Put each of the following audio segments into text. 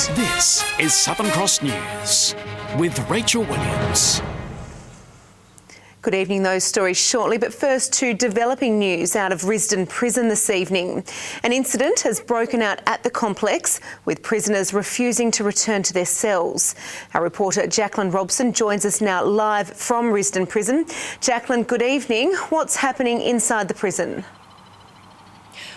This is Southern Cross News with Rachel Williams. Good evening. Those stories shortly, but first to developing news out of Risdon Prison this evening. An incident has broken out at the complex, with prisoners refusing to return to their cells. Our reporter Jacqueline Robson joins us now live from Risdon Prison. Jacqueline, good evening. What's happening inside the prison?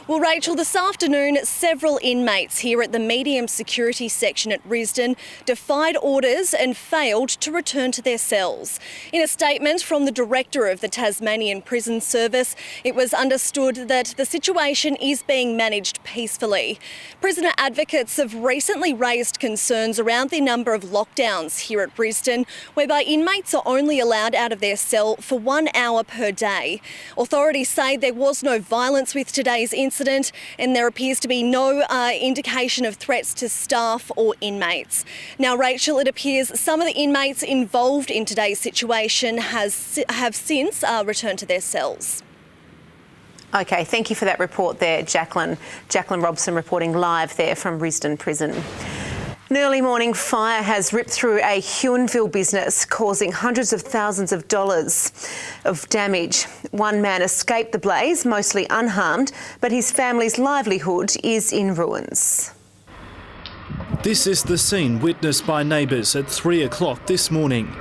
Well, Rachel, this afternoon, several inmates here at the medium security section at Risdon defied orders and failed to return to their cells. In a statement from the director of the Tasmanian Prison Service, it was understood that the situation is being managed peacefully. Prisoner advocates have recently raised concerns around the number of lockdowns here at Risdon, whereby inmates are only allowed out of their cell for 1 hour per day. Authorities say there was no violence with today's incident, and there appears to be no indication of threats to staff or inmates. Now, Rachel, it appears some of the inmates involved in today's situation have since returned to their cells. OK, thank you for that report there, Jacqueline. Jacqueline Robson reporting live there from Risdon Prison. An early morning fire has ripped through a Humanville business, causing hundreds of thousands of dollars of damage. One man escaped the blaze, mostly unharmed, but his family's livelihood is in ruins. This is the scene witnessed by neighbours at 3 o'clock this morning.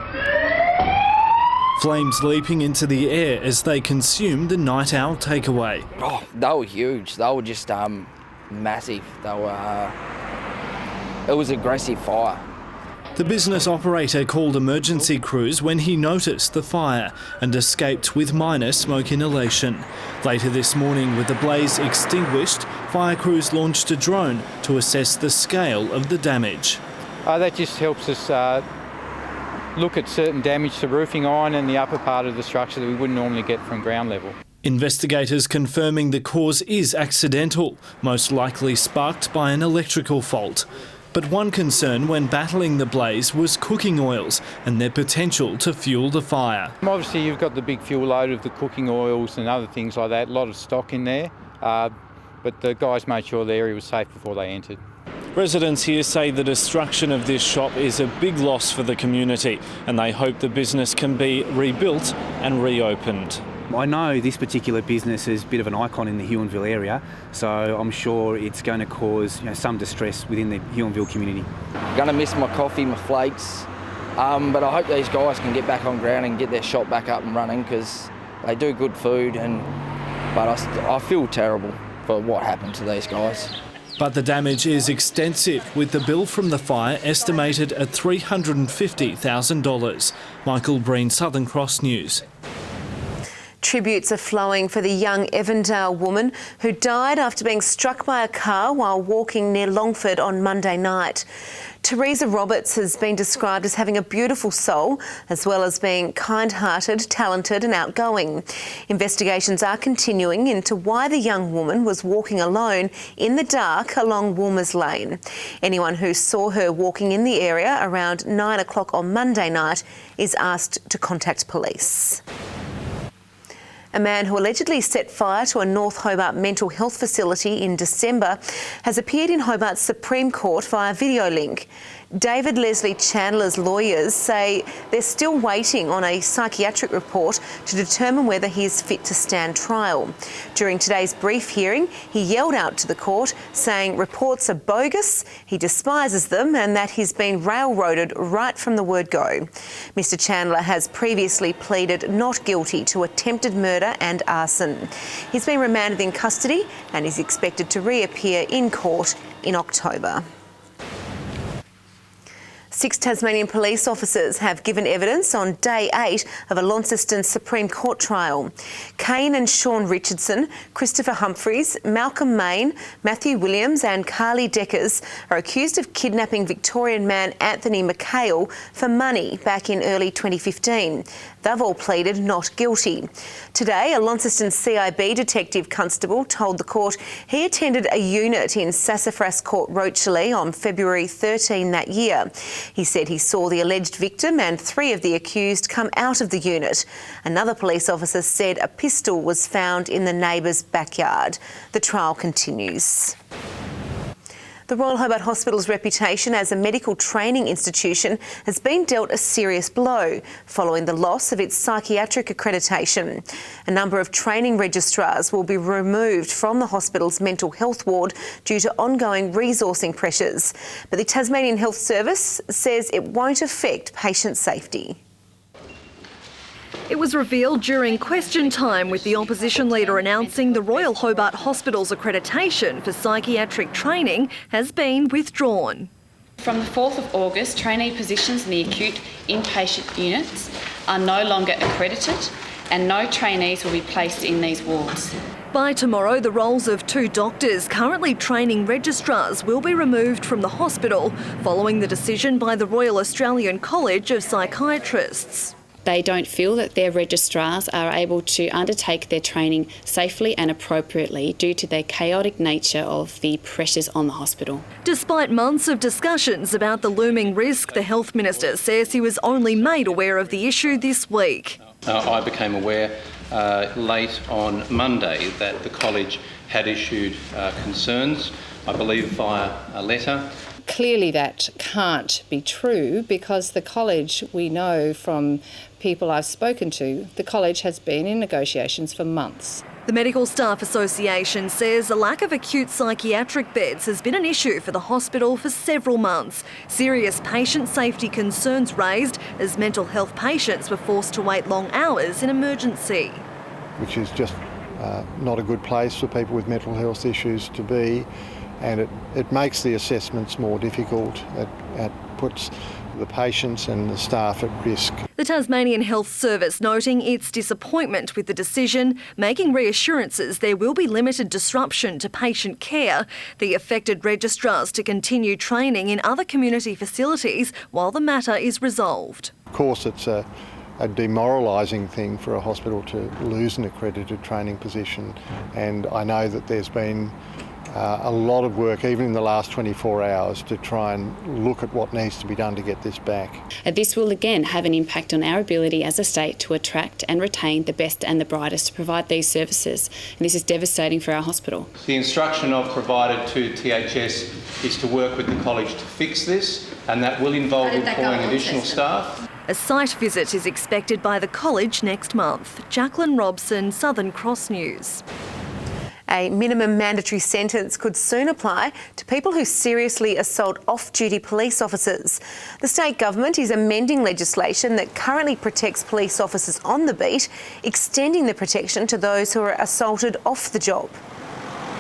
Flames leaping into the air as they consume the night owl takeaway. Oh, they were huge. They were just massive. They were... It was aggressive fire. The business operator called emergency crews when he noticed the fire and escaped with minor smoke inhalation. Later this morning, with the blaze extinguished, fire crews launched a drone to assess the scale of the damage. That just helps us look at certain damage to roofing iron and the upper part of the structure that we wouldn't normally get from ground level. Investigators confirming the cause is accidental, most likely sparked by an electrical fault. But one concern when battling the blaze was cooking oils and their potential to fuel the fire. Obviously, you've got the big fuel load of the cooking oils and other things like that, a lot of stock in there, but the guys made sure the area was safe before they entered. Residents here say the destruction of this shop is a big loss for the community, and they hope the business can be rebuilt and reopened. I know this particular business is a bit of an icon in the Humanville area, so I'm sure it's going to cause some distress within the Humanville community. Going to miss my coffee, my flakes, but I hope these guys can get back on ground and get their shop back up and running, because they do good food, but I feel terrible for what happened to these guys. But the damage is extensive, with the bill from the fire estimated at $350,000. Michael Breen, Southern Cross News. Tributes are flowing for the young Evandale woman who died after being struck by a car while walking near Longford on Monday night. Teresa Roberts has been described as having a beautiful soul, as well as being kind-hearted, talented and outgoing. Investigations are continuing into why the young woman was walking alone in the dark along Woolmers Lane. Anyone who saw her walking in the area around 9 o'clock on Monday night is asked to contact police. A man who allegedly set fire to a North Hobart mental health facility in December has appeared in Hobart's Supreme Court via video link. David Leslie Chandler's lawyers say they're still waiting on a psychiatric report to determine whether he is fit to stand trial. During today's brief hearing, he yelled out to the court saying reports are bogus, he despises them and that he's been railroaded right from the word go. Mr Chandler has previously pleaded not guilty to attempted murder and arson. He's been remanded in custody and is expected to reappear in court in October. 6 Tasmanian police officers have given evidence on day 8 of a Launceston Supreme Court trial. Kane and Sean Richardson, Christopher Humphreys, Malcolm Main, Matthew Williams and Carly Deckers are accused of kidnapping Victorian man Anthony McHale for money back in early 2015. They've all pleaded not guilty. Today, a Launceston CIB detective constable told the court he attended a unit in Sassafras Court, Rochely on February 13 that year. He said he saw the alleged victim and 3 of the accused come out of the unit. Another police officer said a pistol was found in the neighbour's backyard. The trial continues. The Royal Hobart Hospital's reputation as a medical training institution has been dealt a serious blow following the loss of its psychiatric accreditation. A number of training registrars will be removed from the hospital's mental health ward due to ongoing resourcing pressures. But the Tasmanian Health Service says it won't affect patient safety. It was revealed during question time, with the opposition leader announcing the Royal Hobart Hospital's accreditation for psychiatric training has been withdrawn. From the 4th of August, trainee positions in the acute inpatient units are no longer accredited and no trainees will be placed in these wards. By tomorrow, the roles of 2 doctors currently training registrars will be removed from the hospital following the decision by the Royal Australian College of Psychiatrists. They don't feel that their registrars are able to undertake their training safely and appropriately due to the chaotic nature of the pressures on the hospital. Despite months of discussions about the looming risk, the Health Minister says he was only made aware of the issue this week. I became aware late on Monday that the college had issued concerns, I believe via a letter. Clearly that can't be true because the college, we know from people I've spoken to, the college has been in negotiations for months. The Medical Staff Association says a lack of acute psychiatric beds has been an issue for the hospital for several months. Serious patient safety concerns raised as mental health patients were forced to wait long hours in emergency. Which is just not a good place for people with mental health issues to be. And it makes the assessments more difficult. It puts the patients and the staff at risk. The Tasmanian Health Service noting its disappointment with the decision, making reassurances there will be limited disruption to patient care. The affected registrars to continue training in other community facilities while the matter is resolved. Of course, it's a demoralising thing for a hospital to lose an accredited training position, and I know that there's been a lot of work, even in the last 24 hours, to try and look at what needs to be done to get this back. This will again have an impact on our ability as a state to attract and retain the best and the brightest to provide these services. And this is devastating for our hospital. The instruction I've provided to THS is to work with the college to fix this, and that will involve employing additional staff. A site visit is expected by the college next month. Jacqueline Robson, Southern Cross News. A minimum mandatory sentence could soon apply to people who seriously assault off-duty police officers. The state government is amending legislation that currently protects police officers on the beat, extending the protection to those who are assaulted off the job.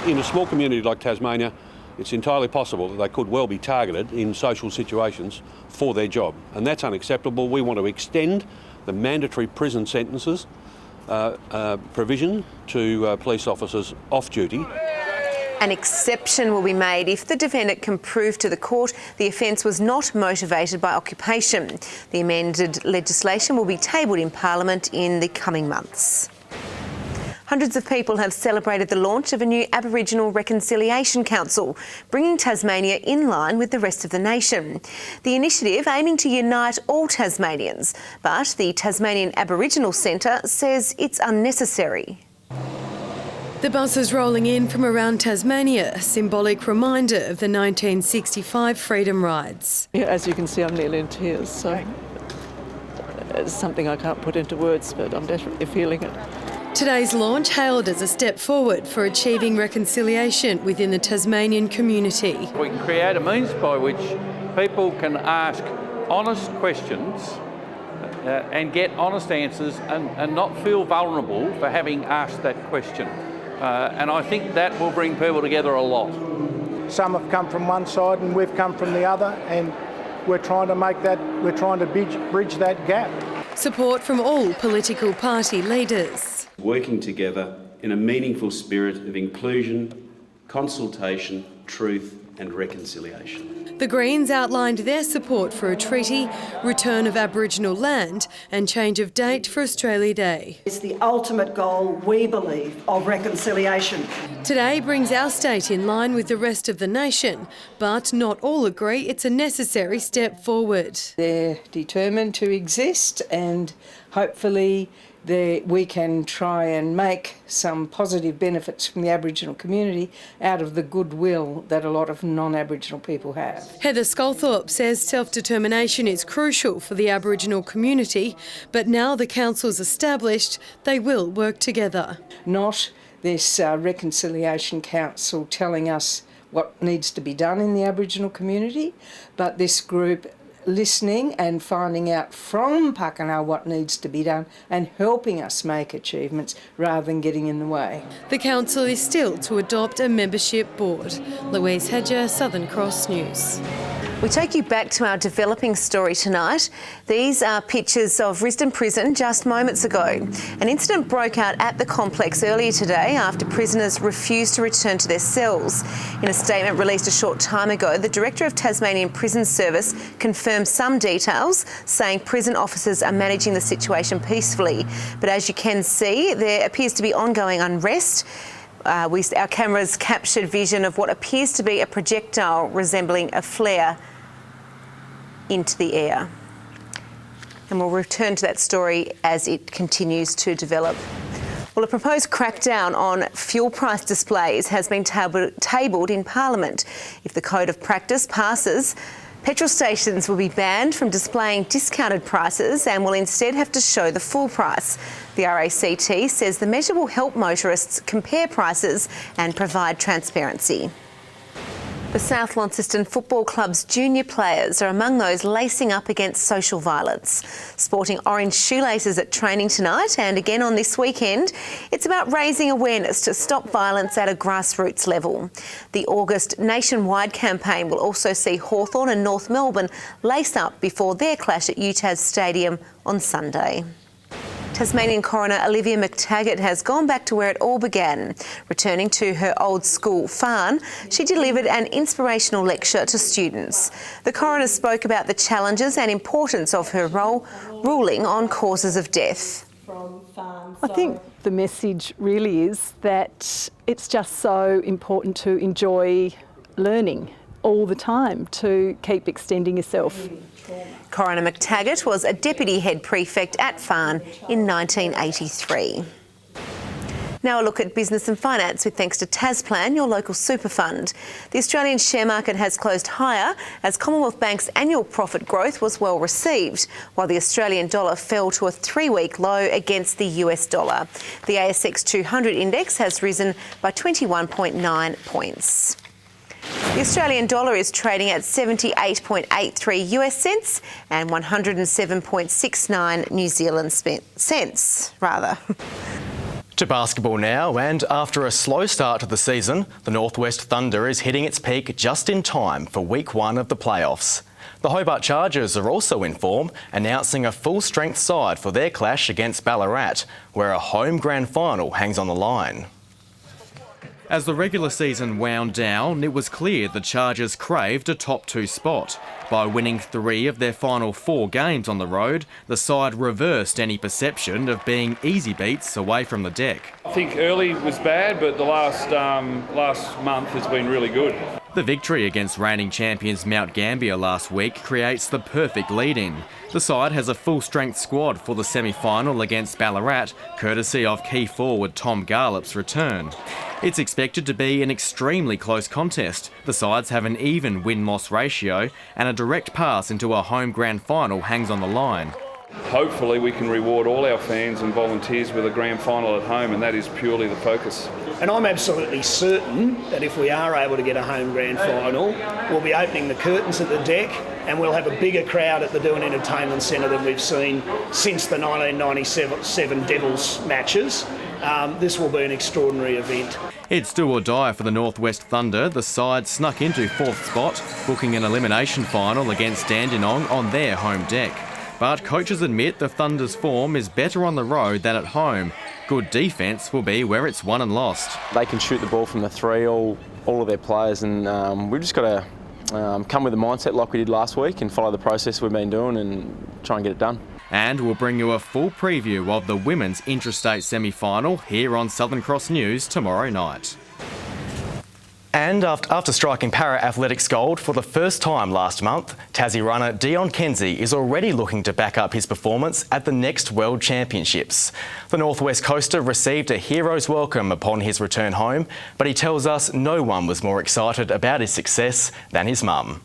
In a small community like Tasmania, it's entirely possible that they could well be targeted in social situations for their job, and that's unacceptable. We want to extend the mandatory prison sentences provision to police officers off duty. An exception will be made if the defendant can prove to the court the offence was not motivated by occupation. The amended legislation will be tabled in Parliament in the coming months. Hundreds of people have celebrated the launch of a new Aboriginal Reconciliation Council, bringing Tasmania in line with the rest of the nation. The initiative aiming to unite all Tasmanians, but the Tasmanian Aboriginal Centre says it's unnecessary. The buses rolling in from around Tasmania, a symbolic reminder of the 1965 freedom rides. Yeah, as you can see, I'm nearly in tears, so it's something I can't put into words, but I'm definitely feeling it. Today's launch hailed as a step forward for achieving reconciliation within the Tasmanian community. We can create a means by which people can ask honest questions and get honest answers and not feel vulnerable for having asked that question. And I think that will bring people together a lot. Some have come from one side and we've come from the other, and we're trying to bridge that gap. Support from all political party leaders. Working together in a meaningful spirit of inclusion, consultation, truth and reconciliation. The Greens outlined their support for a treaty, return of Aboriginal land and change of date for Australia Day. It's the ultimate goal, we believe, of reconciliation. Today brings our state in line with the rest of the nation, but not all agree it's a necessary step forward. They're determined to exist and hopefully we can try and make some positive benefits from the Aboriginal community out of the goodwill that a lot of non-Aboriginal people have. Heather Sculthorpe says self-determination is crucial for the Aboriginal community, but now the council's established, they will work together. Not this Reconciliation Council telling us what needs to be done in the Aboriginal community, but this group listening and finding out from Pakana what needs to be done and helping us make achievements rather than getting in the way. The council is still to adopt a membership board. Louise Hedger, Southern Cross News. We take you back to our developing story tonight. These are pictures of Risdon Prison just moments ago. An incident broke out at the complex earlier today after prisoners refused to return to their cells. In a statement released a short time ago, the Director of Tasmanian Prison Service confirmed some details, saying prison officers are managing the situation peacefully. But as you can see, there appears to be ongoing unrest. Our cameras captured vision of what appears to be a projectile resembling a flare into the air. And we'll return to that story as it continues to develop. Well, a proposed crackdown on fuel price displays has been tabled in Parliament. If the Code of Practice passes, petrol stations will be banned from displaying discounted prices and will instead have to show the full price. The RACT says the measure will help motorists compare prices and provide transparency. The South Launceston Football Club's junior players are among those lacing up against social violence. Sporting orange shoelaces at training tonight and again on this weekend, it's about raising awareness to stop violence at a grassroots level. The August nationwide campaign will also see Hawthorn and North Melbourne lace up before their clash at UTAS Stadium on Sunday. Tasmanian coroner Olivia McTaggart has gone back to where it all began. Returning to her old school, Farn, she delivered an inspirational lecture to students. The coroner spoke about the challenges and importance of her role, ruling on causes of death. I think the message really is that it's just so important to enjoy learning all the time, to keep extending yourself. Coroner McTaggart was a deputy head prefect at Farn in 1983. Now a look at business and finance with thanks to Tasplan, your local super fund. The Australian share market has closed higher as Commonwealth Bank's annual profit growth was well received, while the Australian dollar fell to a 3-week low against the US dollar. The ASX 200 index has risen by 21.9 points. The Australian dollar is trading at 78.83 US cents and 107.69 New Zealand cents, rather. To basketball now, and after a slow start to the season, the Northwest Thunder is hitting its peak just in time for week 1 of the playoffs. The Hobart Chargers are also in form, announcing a full-strength side for their clash against Ballarat, where a home grand final hangs on the line. As the regular season wound down, it was clear the Chargers craved a top 2 spot. By winning 3 of their final 4 games on the road, the side reversed any perception of being easy beats away from the deck. I think early was bad, but the last month has been really good. The victory against reigning champions Mount Gambier last week creates the perfect lead-in. The side has a full-strength squad for the semi-final against Ballarat, courtesy of key forward Tom Garlop's return. It's expected to be an extremely close contest. The sides have an even win-loss ratio, and a direct pass into a home grand final hangs on the line. Hopefully we can reward all our fans and volunteers with a grand final at home, and that is purely the focus. And I'm absolutely certain that if we are able to get a home grand final, we'll be opening the curtains at the deck and we'll have a bigger crowd at the Doon Entertainment Centre than we've seen since the 1997 Devils matches. This will be an extraordinary event. It's do or die for the Northwest Thunder. The side snuck into 4th spot, booking an elimination final against Dandenong on their home deck. But coaches admit the Thunder's form is better on the road than at home. Good defence will be where it's won and lost. They can shoot the ball from the 3, all of their players, and we've just got to come with a mindset like we did last week and follow the process we've been doing and try and get it done. And we'll bring you a full preview of the women's intrastate semi-final here on Southern Cross News tomorrow night. And after striking para-athletics gold for the first time last month, Tassie runner Dion Kenzie is already looking to back up his performance at the next World Championships. The Northwest coaster received a hero's welcome upon his return home, but he tells us no one was more excited about his success than his mum.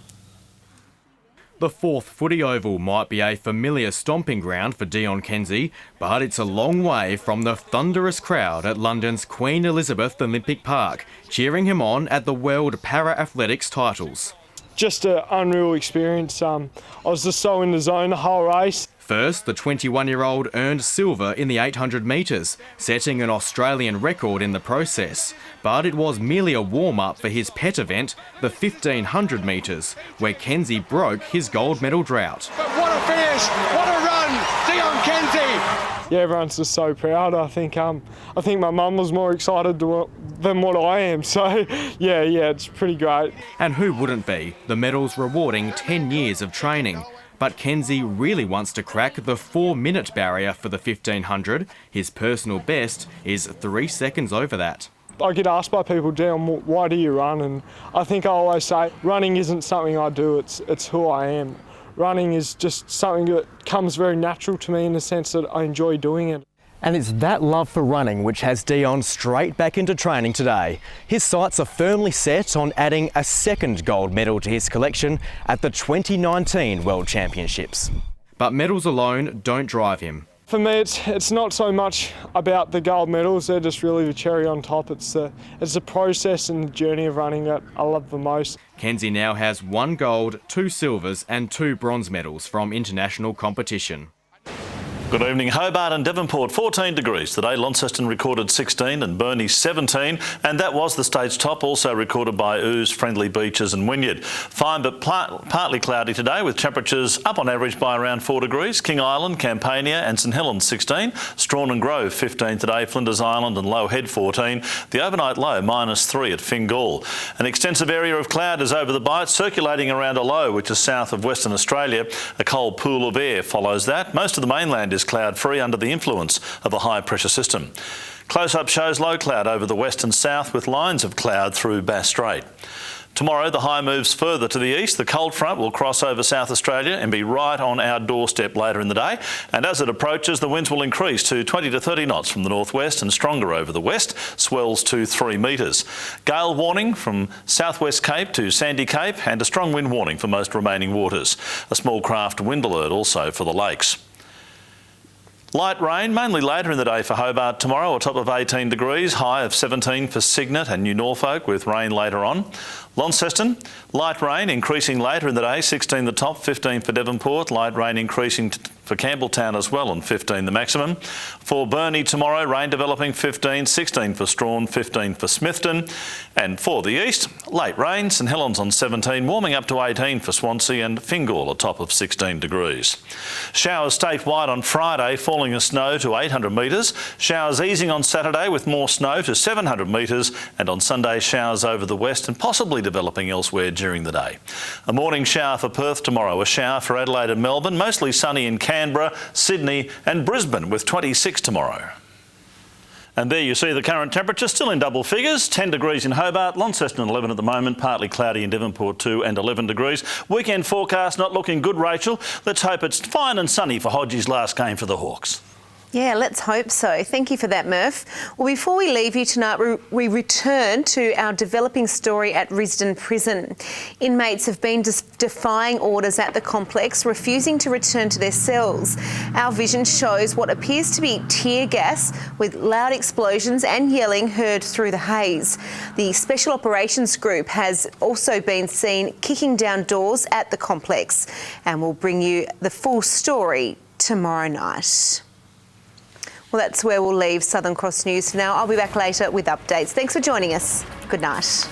The fourth footy oval might be a familiar stomping ground for Dion Kenzie, but it's a long way from the thunderous crowd at London's Queen Elizabeth Olympic Park, cheering him on at the World Para-Athletics titles. Just an unreal experience. I was just so in the zone the whole race. First, the 21-year-old earned silver in the 800 metres, setting an Australian record in the process. But it was merely a warm-up for his pet event, the 1500 metres, where Kenzie broke his gold medal drought. But what a finish! What a run! Dion Kenzie! Yeah, everyone's just so proud. I think my mum was more excited than what I am. So, yeah, it's pretty great. And who wouldn't be? The medal's rewarding 10 years of training. But Kenzie really wants to crack the 4-minute barrier for the 1500. His personal best is 3 seconds over that. I get asked by people, "Dion, why do you run?" And I think I always say, running isn't something I do, it's who I am. Running is just something that comes very natural to me in the sense that I enjoy doing it. And it's that love for running which has Dion straight back into training today. His sights are firmly set on adding a second gold medal to his collection at the 2019 World Championships. But medals alone don't drive him. For me, it's not so much about the gold medals, they're just really the cherry on top. It's the process and the journey of running that I love the most. Kenzie now has 1 gold, 2 silvers and 2 bronze medals from international competition. Good evening. Hobart and Devonport 14 degrees today. Launceston recorded 16 and Burnie 17, and that was the state's top, also recorded by Ooze, Friendly Beaches and Wynyard. Fine but partly cloudy today with temperatures up on average by around 4 degrees. King Island, Campania and St Helens 16. Strawn and Grove 15 today. Flinders Island and Low Head 14. The overnight low -3 at Fingal. An extensive area of cloud is over the Bight, circulating around a low which is south of Western Australia. A cold pool of air follows that. Most of the mainland is cloud-free under the influence of a high-pressure system. Close-up shows low cloud over the west and south with lines of cloud through Bass Strait. Tomorrow the high moves further to the east. The cold front will cross over South Australia and be right on our doorstep later in the day. And as it approaches, the winds will increase to 20 to 30 knots from the northwest and stronger over the west, swells to 3 metres. Gale warning from southwest Cape to Sandy Cape and a strong wind warning for most remaining waters. A small craft wind alert also for the lakes. Light rain, mainly later in the day for Hobart tomorrow, a top of 18 degrees, high of 17 for Cygnet and New Norfolk with rain later on. Launceston, light rain increasing later in the day, 16 the top, 15 for Devonport, light rain increasing for Campbelltown as well and 15 the maximum. For Burnie tomorrow, rain developing 15, 16 for Strawn, 15 for Smithton. And for the east, late rain, St Helens on 17, warming up to 18 for Swansea and Fingal a top of 16 degrees. Showers statewide on Friday, falling as snow to 800 metres. Showers easing on Saturday with more snow to 700 metres, and on Sunday showers over the west and possibly developing elsewhere during the day. A morning shower for Perth tomorrow, a shower for Adelaide and Melbourne, mostly sunny in Canberra, Sydney and Brisbane with 26 tomorrow. And there you see the current temperature, still in double figures, 10 degrees in Hobart, Launceston 11 at the moment, partly cloudy in Devonport 2 and 11 degrees. Weekend forecast not looking good, Rachel. Let's hope it's fine and sunny for Hodgie's last game for the Hawks. Yeah, let's hope so. Thank you for that, Murph. Well, before we leave you tonight, we return to our developing story at Risdon Prison. Inmates have been defying orders at the complex, refusing to return to their cells. Our vision shows what appears to be tear gas with loud explosions and yelling heard through the haze. The Special Operations Group has also been seen kicking down doors at the complex, and we'll bring you the full story tomorrow night. Well, that's where we'll leave Southern Cross News for now. I'll be back later with updates. Thanks for joining us. Good night.